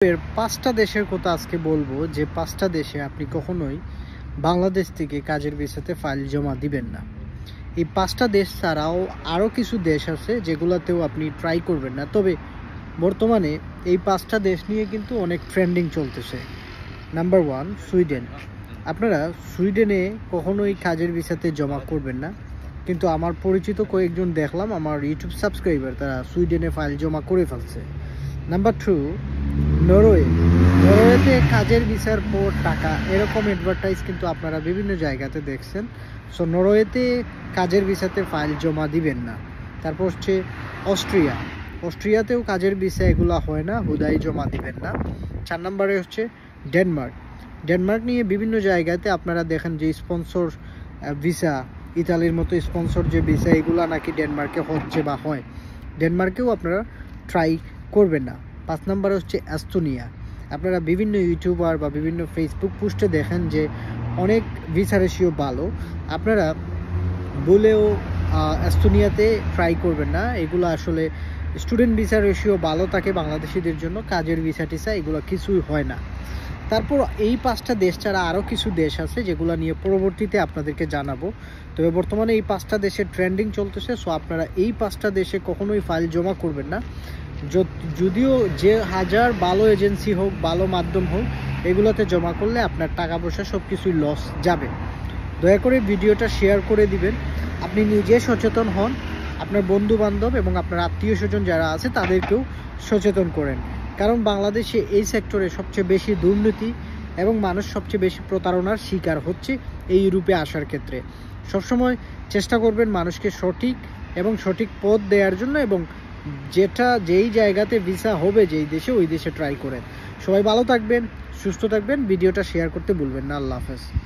এর ৫টা দেশের কথা আজকে বলবো যে ৫টা দেশে আপনি কখনোই বাংলাদেশ থেকে কাজের ভিসাতে ফাইল জমা দিবেন না। এই ৫টা দেশ ছাড়াও আরও কিছু দেশ আছে যেগুলোতেও আপনি ট্রাই করবেন না। তবে বর্তমানে এই ৫টা দেশ নিয়ে কিন্তু অনেক ট্রেন্ডিং চলতেছে। Number 1 Sweden. আপনারা সুইডেনে কখনোই কাজের ভিসাতে জমা করবেন না, কিন্তু আমার পরিচিত কয়েকজন দেখলাম, আমার ইউটিউব সাবস্ক্রাইবার, তারা সুইডেনে ফাইল জমা করে ফেলছে। Number 2 Norway. নরওয়েতে কাজের ভিসার পর টাকা, এরকম অ্যাডভার্টাইজ কিন্তু আপনারা বিভিন্ন জায়গাতে দেখছেন। সো নরওয়েতে কাজের ভিসাতে ফাইল জমা দিবেন না। তারপর হচ্ছে অস্ট্রিয়া। অস্ট্রিয়াতেও কাজের ভিসা এগুলো হয় না, হুদাই জমা দিবেন না। 4 নম্বরে হচ্ছে ডেনমার্ক। ডেনমার্ক নিয়ে বিভিন্ন জায়গাতে আপনারা দেখেন যে স্পন্সর ভিসা, ইতালির মতো স্পন্সর যে ভিসা, এগুলো নাকি ডেনমার্কে হচ্ছে বা হয়। ডেনমার্কেও আপনারা ট্রাই করবেন না। 5 নম্বরে হচ্ছে এস্তোনিয়া। আপনারা বিভিন্ন ইউটিউবার বা বিভিন্ন ফেসবুক পোস্টে দেখেন যে অনেক ভিসা রেশিও ভালো, আপনারা বলেও এস্তোনিয়াতে ট্রাই করবেন না। এগুলো আসলে স্টুডেন্ট ভিসা রেশিও ভালো থাকে বাংলাদেশিদের জন্য, কাজের ভিসা টিসা এগুলো কিছুই হয় না। তারপর এই 5টা দেশ ছাড়া আরও কিছু দেশ আছে যেগুলো নিয়ে পরবর্তীতে আপনাদেরকে জানাবো। তবে বর্তমানে এই 5টা দেশের ট্রেন্ডিং চলতেছে। সো আপনারা এই 5টা দেশে কখনোই ফাইল জমা করবেন না। যদিও যে হাজার ভালো এজেন্সি হোক, ভালো মাধ্যম হোক, এগুলোতে জমা করলে আপনার টাকা পয়সা সব কিছুই লস যাবে। দয়া করে ভিডিওটা শেয়ার করে দিবেন। আপনি নিজে সচেতন হন, আপনার বন্ধু বান্ধব এবং আপনার আত্মীয় স্বজন যারা আছে তাদেরকেও সচেতন করেন। কারণ বাংলাদেশে এই সেক্টরে সবচেয়ে বেশি দুর্নীতি এবং মানুষ সবচেয়ে বেশি প্রতারণার শিকার হচ্ছে এই ইউরোপে আসার ক্ষেত্রে। সবসময় চেষ্টা করবেন মানুষকে সঠিক এবং সঠিক পথ দেওয়ার জন্য, এবং যেই জায়গাতে ভিসা হবে, যেই দেশে, ওই দেশে ট্রাই করেন। সবাই ভালো থাকবেন, সুস্থ থাকবেন। ভিডিওটা শেয়ার করতে ভুলবেন না। আল্লাহ হাফেজ।